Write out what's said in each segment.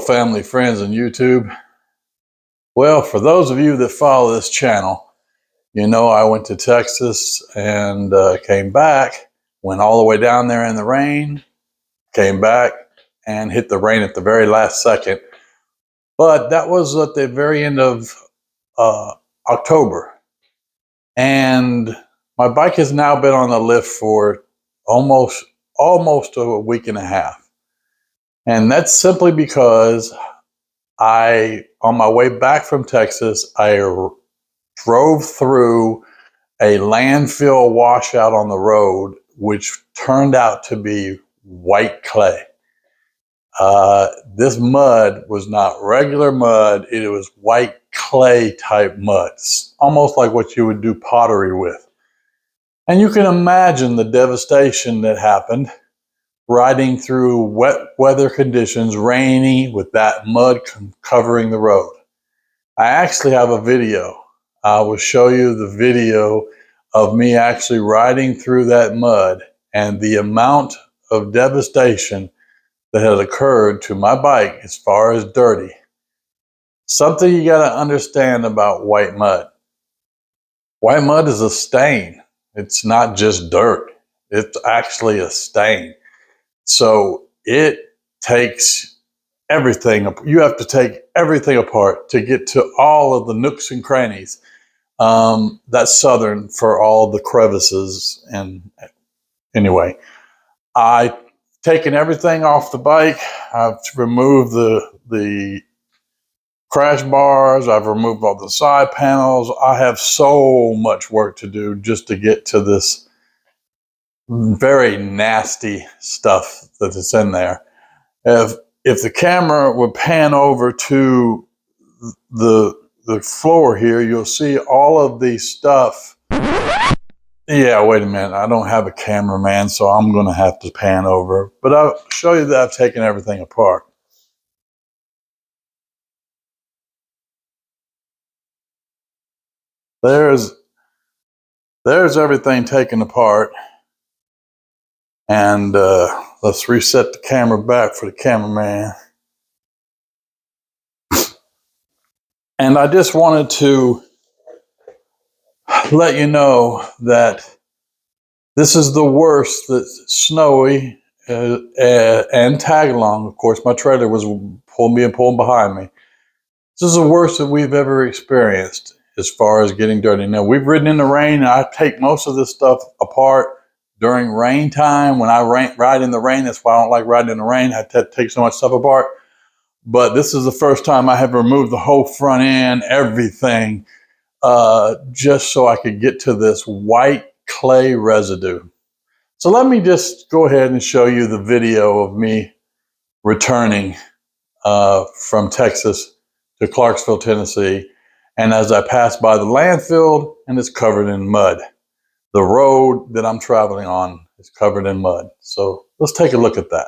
family, friends, and YouTube. Well, for those of you that follow this channel, you know I went to Texas and came back, went all the way down there in the rain, came back and hit the rain at the very last second. But that was at the very end of October. And my bike has now been on the lift for almost a week and a half. And that's simply because on my way back from Texas, I drove through a landfill washout on the road, which turned out to be white clay. This mud was not regular mud. It was white clay type mud, almost like what you would do pottery with. And you can imagine the devastation that happened riding through wet weather conditions, rainy, with that mud covering the road. I actually have a video. I will show you the video of me actually riding through that mud and the amount of devastation that has occurred to my bike as far as dirty. Something you got to understand about white mud. White mud is a stain. It's not just dirt. It's actually a stain. So it takes everything. You have to take everything apart to get to all of the nooks and crannies. That's southern for all the crevices. And anyway, I've taken everything off the bike. I've removed the crash bars. I've removed all the side panels. I have so much work to do just to get to this very nasty stuff that is in there. If the camera would pan over to the floor here, you'll see all of the stuff. Yeah, wait a minute. I don't have a cameraman, so I'm going to have to pan over. But I'll show you that I've taken everything apart. There's everything taken apart. And let's reset the camera back for the cameraman. And I just wanted to let you know that this is the worst that Snowee and Tagalong, of course, my trailer was being pulled behind me. This is the worst that we've ever experienced as far as getting dirty. Now, we've ridden in the rain, and I take most of this stuff apart during rain time. When I ride in the rain, that's why I don't like riding in the rain. I take so much stuff apart. But this is the first time I have removed the whole front end, everything, just so I could get to this white clay residue. So let me just go ahead and show you the video of me returning from Texas to Clarksville, Tennessee. And as I pass by the landfill, and it's covered in mud. The road that I'm traveling on is covered in mud. So let's take a look at that.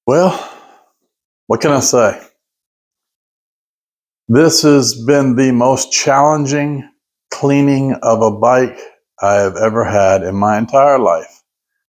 Well, what can I say? This has been the most challenging cleaning of a bike I have ever had in my entire life,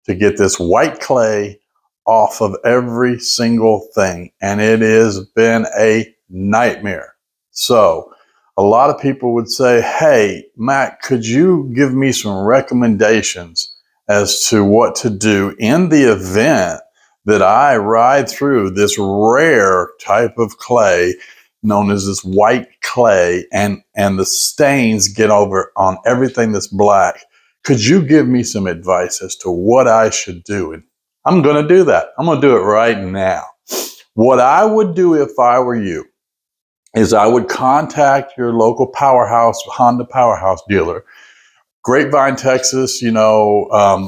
to get this white clay off of every single thing. And it has been a nightmare. So a lot of people would say, hey, Matt, could you give me some recommendations as to what to do in the event that I ride through this rare type of clay known as this white clay, and the stains get over on everything that's black. Could you give me some advice as to what I should do? And I'm going to do that. I'm going to do it right now. What I would do if I were you is I would contact your local powerhouse, Honda powerhouse dealer. Grapevine, Texas, DFW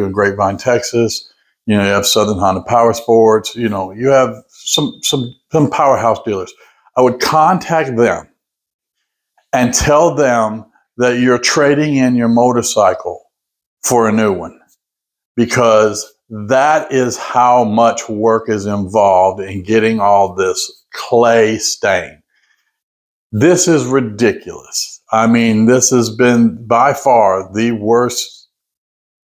and Grapevine, Texas. You have Southern Honda Power Sports. You have some powerhouse dealers. I would contact them and tell them that you're trading in your motorcycle for a new one, because that is how much work is involved in getting all this clay stain. This is ridiculous. I mean, this has been by far the worst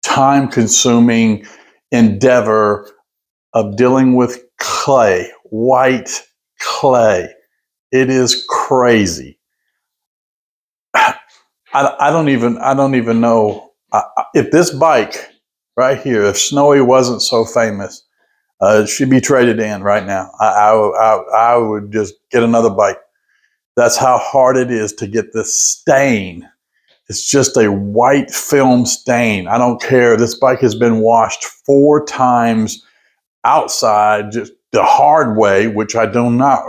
time-consuming endeavor of dealing with clay, white clay. It is crazy. I don't even know if this bike right here, if Snowee wasn't so famous, she'd be traded in right now. I would just get another bike. That's how hard it is to get this stain. It's just a white film stain. I don't care. This bike has been washed 4 times outside, just the hard way, which I do not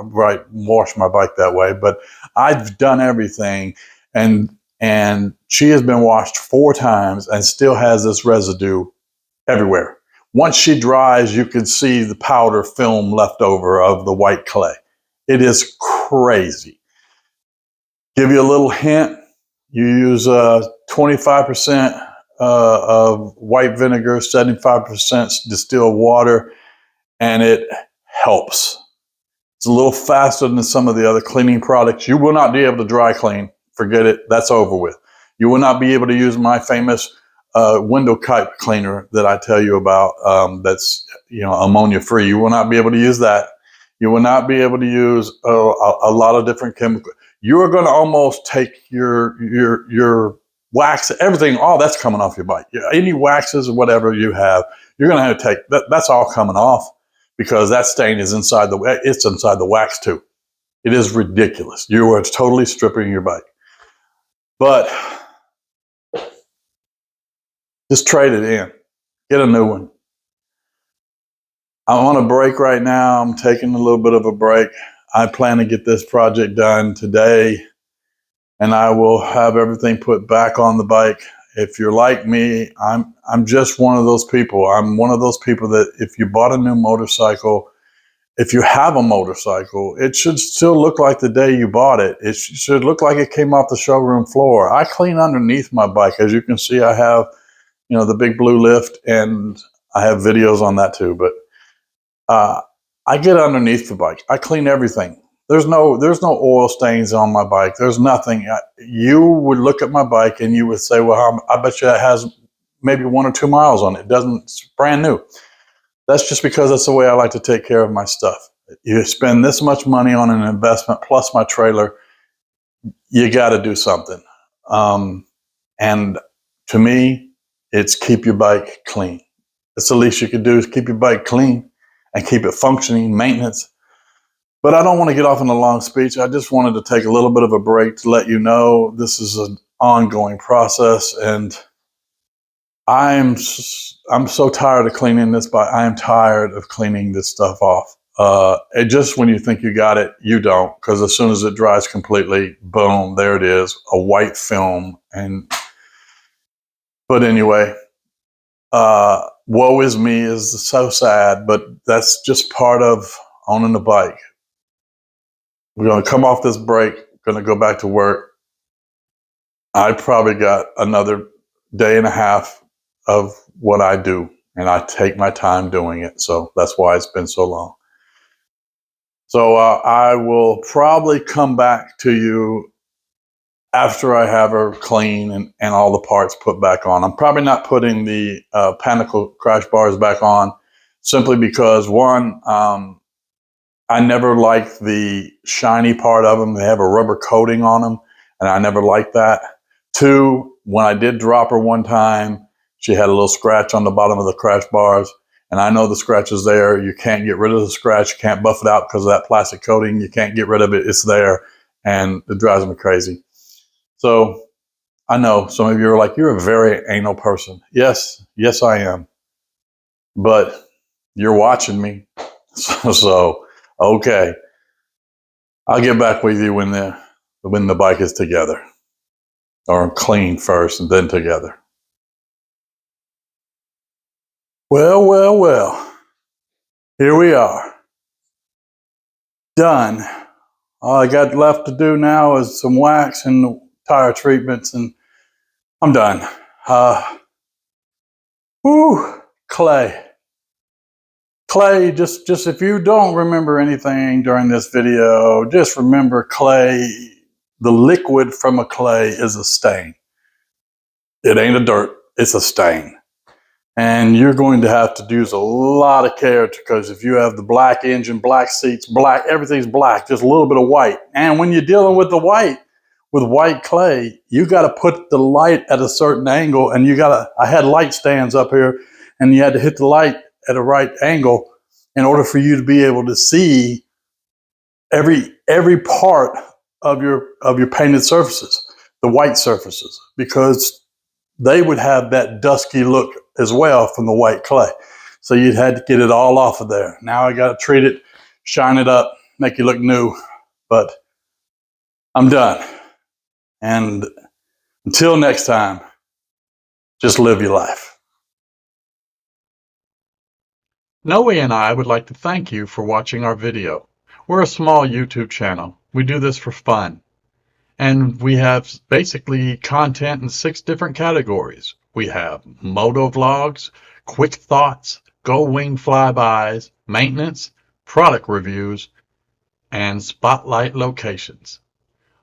wash my bike that way, but I've done everything. And she has been washed 4 times and still has this residue everywhere. Once she dries, you can see the powder film left over of the white clay. It is crazy. Give you a little hint. You use 25% of white vinegar, 75% distilled water, and it helps. It's a little faster than some of the other cleaning products. You will not be able to dry clean. Forget it. That's over with. You will not be able to use my famous window kite cleaner that I tell you about. That's ammonia free. You will not be able to use that. You will not be able to use a lot of different chemicals. You are going to almost take your wax, everything, all that's coming off your bike. Any waxes or whatever you have, you're going to have to take that. That's all coming off, because that stain is inside the wax too. It is ridiculous. You are totally stripping your bike. But just trade it in. Get a new one. I'm on a break right now. I'm taking a little bit of a break. I plan to get this project done today, and I will have everything put back on the bike. If you're like me, I'm just one of those people. I'm one of those people that if you bought a new motorcycle, if you have a motorcycle, it should still look like the day you bought it. It should look like it came off the showroom floor. I clean underneath my bike. As you can see, I have, the big blue lift, and I have videos on that too. But I get underneath the bike. I clean everything. There's no oil stains on my bike. There's nothing. You would look at my bike and you would say, well, I bet you it has maybe 1 or 2 miles on it. It's brand new. That's just because that's the way I like to take care of my stuff. You spend this much money on an investment plus my trailer, you got to do something. And to me, it's keep your bike clean. That's the least you can do, is keep your bike clean and keep it functioning, maintenance. But I don't want to get off in a long speech. I just wanted to take a little bit of a break to let you know this is an ongoing process, and I'm so tired of cleaning this bike. I am tired of cleaning this stuff off. And just when you think you got it, you don't, because as soon as it dries completely, boom, there it is, a white film. But anyway, woe is me is so sad, but that's just part of owning a bike. We're going to come off this break, going to go back to work. I probably got another day and a half of what I do, and I take my time doing it. So that's why it's been so long. So I will probably come back to you after I have her clean and all the parts put back on. I'm probably not putting the Pinnacle crash bars back on, simply because, one, I never liked the shiny part of them. They have a rubber coating on them, and I never liked that. 2, when I did drop her one time, she had a little scratch on the bottom of the crash bars, And I know the scratch is there. You can't get rid of the scratch. You can't buff it out because of that plastic coating. You can't get rid of it. It's there, and it drives me crazy. So I know some of you are like, you're a very anal person. Yes, I am. But you're watching me. So okay. I'll get back with you when the bike is together, or clean first and then together. Well. Here we are. Done. All I got left to do now is some wax and tire treatments, and I'm done. Clay. Clay, just if you don't remember anything during this video, just remember clay. The liquid from a clay is a stain. It ain't a dirt, it's a stain. And you're going to have to use a lot of care, because if you have the black engine, black seats, black, everything's black, just a little bit of white. And when you're dealing with white clay, you got to put the light at a certain angle, and I had light stands up here, and you had to hit the light at a right angle in order for you to be able to see every part of your painted surfaces, the white surfaces, because they would have that dusky look as well from the white clay. So you'd had to get it all off of there. Now I got to treat it, shine it up, make it look new. But I'm done. And until next time, just live your life. Snowee and I would like to thank you for watching our video. We're a small YouTube channel. We do this for fun. And we have basically content in 6 different categories. We have motovlogs, quick thoughts, Gold Wing flybys, maintenance, product reviews, and spotlight locations.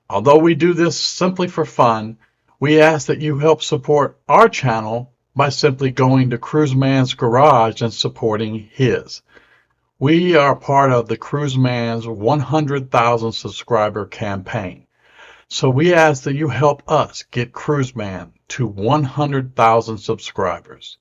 Although we do this simply for fun, we ask that you help support our channel by simply going to Cruiseman's Garage and supporting his. We are part of the Cruiseman's 100,000 subscriber campaign. So we ask that you help us get Cruiseman to 100,000 subscribers.